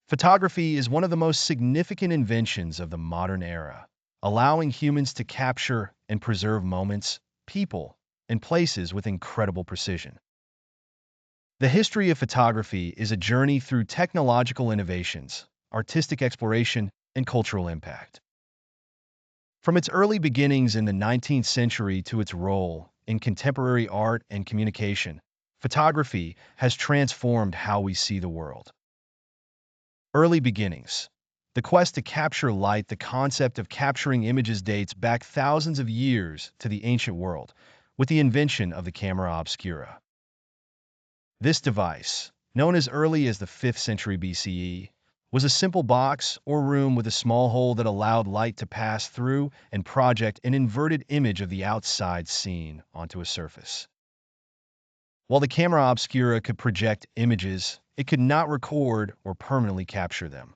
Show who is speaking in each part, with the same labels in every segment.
Speaker 1: Photography is one of the most significant inventions of the modern era, allowing humans to capture and preserve moments, people, and places with incredible precision. The history of photography is a journey through technological innovations, artistic exploration, and cultural impact. From its early beginnings in the 19th century to its role in contemporary art and communication, photography has transformed how we see the world. Early beginnings. The quest to capture light, the concept of capturing images dates back thousands of years to the ancient world, with the invention of the camera obscura. This device, known as early as the 5th century BCE, was a simple box or room with a small hole that allowed light to pass through and project an inverted image of the outside scene onto a surface. While the camera obscura could project images, it could not record or permanently capture them.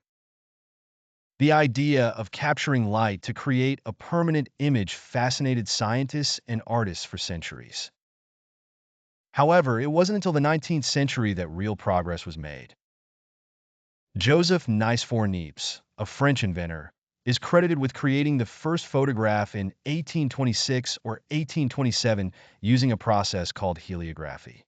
Speaker 1: The idea of capturing light to create a permanent image fascinated scientists and artists for centuries. However, it wasn't until the 19th century that real progress was made. Joseph Nicéphore Niépce, a French inventor, is credited with creating the first photograph in 1826 or 1827 using a process called heliography.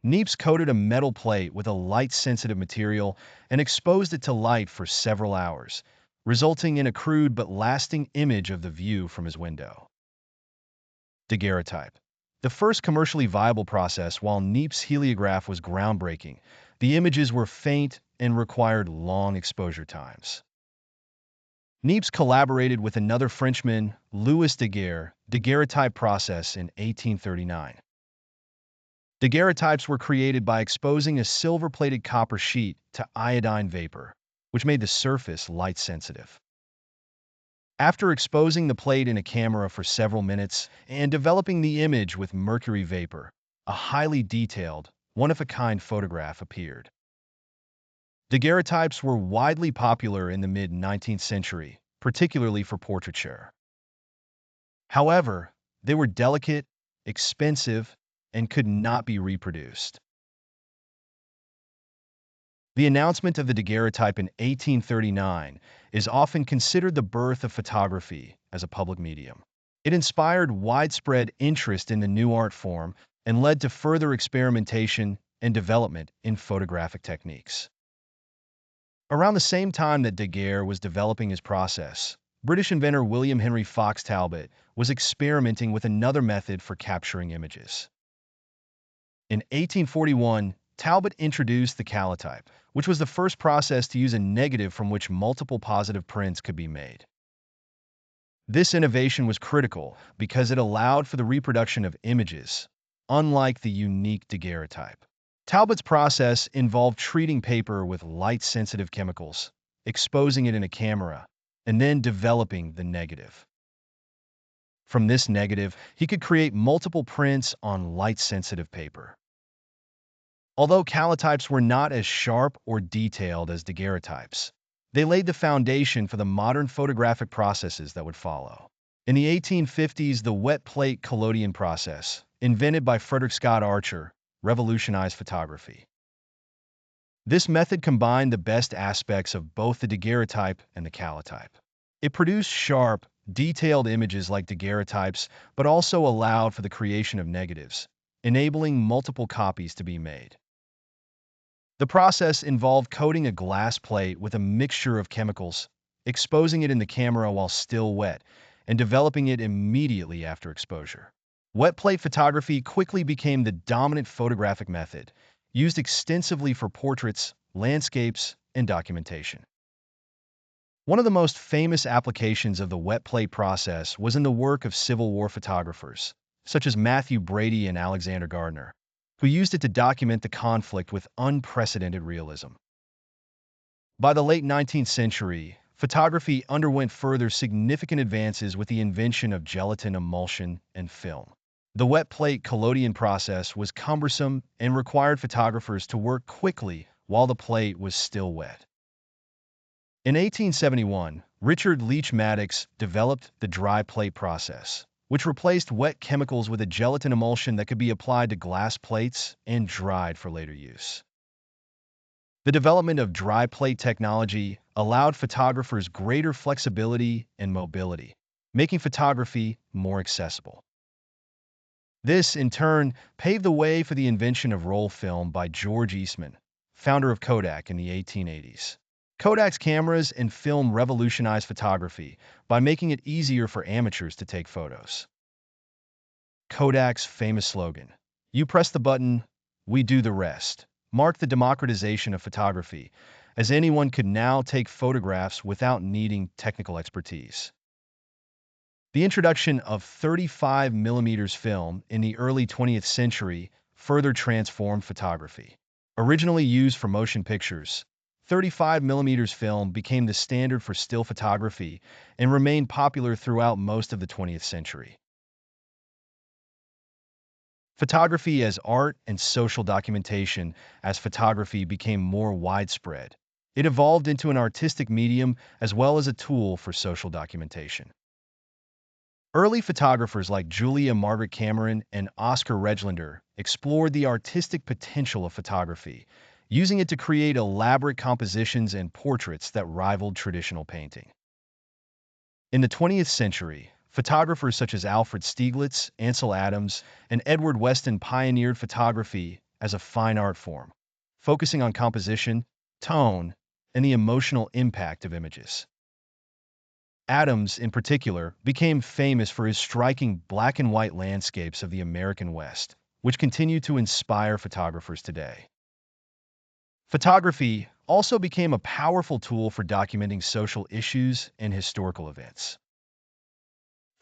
Speaker 1: Niépce coated a metal plate with a light-sensitive material and exposed it to light for several hours, resulting in a crude but lasting image of the view from his window. Daguerreotype. The first commercially viable process. While Niépce's heliograph was groundbreaking, the images were faint and required long exposure times. Niépce collaborated with another Frenchman, Louis Daguerre, daguerreotype process in 1839. Daguerreotypes were created by exposing a silver-plated copper sheet to iodine vapor, which made the surface light-sensitive. After exposing the plate in a camera for several minutes and developing the image with mercury vapor, a highly detailed, one-of-a-kind photograph appeared. Daguerreotypes were widely popular in the mid-19th century, particularly for portraiture. However, they were delicate, expensive, and could not be reproduced. The announcement of the daguerreotype in 1839 is often considered the birth of photography as a public medium. It inspired widespread interest in the new art form and led to further experimentation and development in photographic techniques. Around the same time that Daguerre was developing his process, British inventor William Henry Fox Talbot was experimenting with another method for capturing images. In 1841, Talbot introduced the calotype, which was the first process to use a negative from which multiple positive prints could be made. This innovation was critical because it allowed for the reproduction of images, unlike the unique daguerreotype. Talbot's process involved treating paper with light-sensitive chemicals, exposing it in a camera, and then developing the negative. From this negative, he could create multiple prints on light-sensitive paper. Although calotypes were not as sharp or detailed as daguerreotypes, they laid the foundation for the modern photographic processes that would follow. In the 1850s, the wet plate collodion process, invented by Frederick Scott Archer, revolutionized photography. This method combined the best aspects of both the daguerreotype and the calotype. It produced sharp, detailed images like daguerreotypes, but also allowed for the creation of negatives, enabling multiple copies to be made. The process involved coating a glass plate with a mixture of chemicals, exposing it in the camera while still wet, and developing it immediately after exposure. Wet plate photography quickly became the dominant photographic method, used extensively for portraits, landscapes, and documentation. One of the most famous applications of the wet plate process was in the work of Civil War photographers, such as Matthew Brady and Alexander Gardner, who used it to document the conflict with unprecedented realism. By the late 19th century, photography underwent further significant advances with the invention of gelatin emulsion and film. The wet plate collodion process was cumbersome and required photographers to work quickly while the plate was still wet. In 1871, Richard Leach Maddox developed the dry plate process, which replaced wet chemicals with a gelatin emulsion that could be applied to glass plates and dried for later use. The development of dry plate technology allowed photographers greater flexibility and mobility, making photography more accessible. This, in turn, paved the way for the invention of roll film by George Eastman, founder of Kodak in the 1880s. Kodak's cameras and film revolutionized photography by making it easier for amateurs to take photos. Kodak's famous slogan, "You press the button, we do the rest," marked the democratization of photography, as anyone could now take photographs without needing technical expertise. The introduction of 35mm film in the early 20th century further transformed photography. Originally used for motion pictures, 35mm film became the standard for still photography and remained popular throughout most of the 20th century. Photography as art and social documentation. As photography became more widespread, it evolved into an artistic medium as well as a tool for social documentation. Early photographers like Julia Margaret Cameron and Oscar Reglander explored the artistic potential of photography, using it to create elaborate compositions and portraits that rivaled traditional painting. In the 20th century, photographers such as Alfred Stieglitz, Ansel Adams, and Edward Weston pioneered photography as a fine art form, focusing on composition, tone, and the emotional impact of images. Adams, in particular, became famous for his striking black and white landscapes of the American West, which continue to inspire photographers today. Photography also became a powerful tool for documenting social issues and historical events.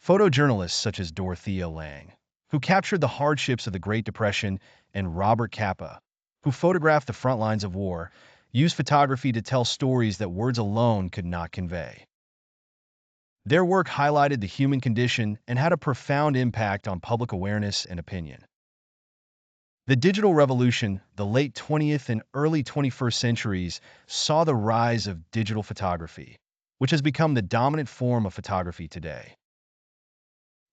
Speaker 1: Photojournalists such as Dorothea Lange, who captured the hardships of the Great Depression, and Robert Capa, who photographed the front lines of war, used photography to tell stories that words alone could not convey. Their work highlighted the human condition and had a profound impact on public awareness and opinion. The digital revolution, the late 20th and early 21st centuries, saw the rise of digital photography, which has become the dominant form of photography today.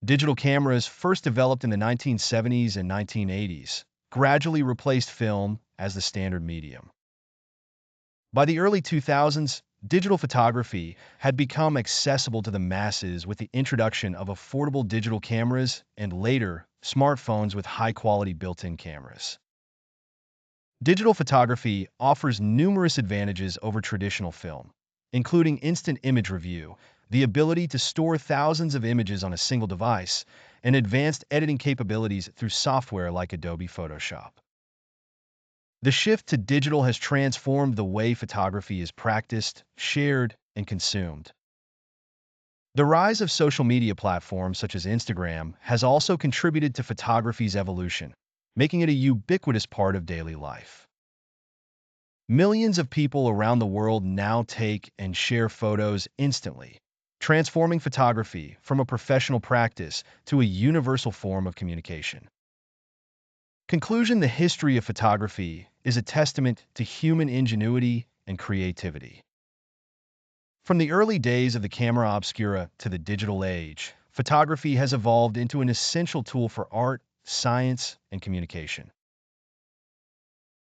Speaker 1: Digital cameras, first developed in the 1970s and 1980s, gradually replaced film as the standard medium. By the early 2000s, digital photography had become accessible to the masses with the introduction of affordable digital cameras and later, smartphones with high-quality built-in cameras. Digital photography offers numerous advantages over traditional film, including instant image review, the ability to store thousands of images on a single device, and advanced editing capabilities through software like Adobe Photoshop. The shift to digital has transformed the way photography is practiced, shared, and consumed. The rise of social media platforms such as Instagram has also contributed to photography's evolution, making it a ubiquitous part of daily life. Millions of people around the world now take and share photos instantly, transforming photography from a professional practice to a universal form of communication. Conclusion: the history of photography is a testament to human ingenuity and creativity. From the early days of the camera obscura to the digital age, photography has evolved into an essential tool for art, science, and communication.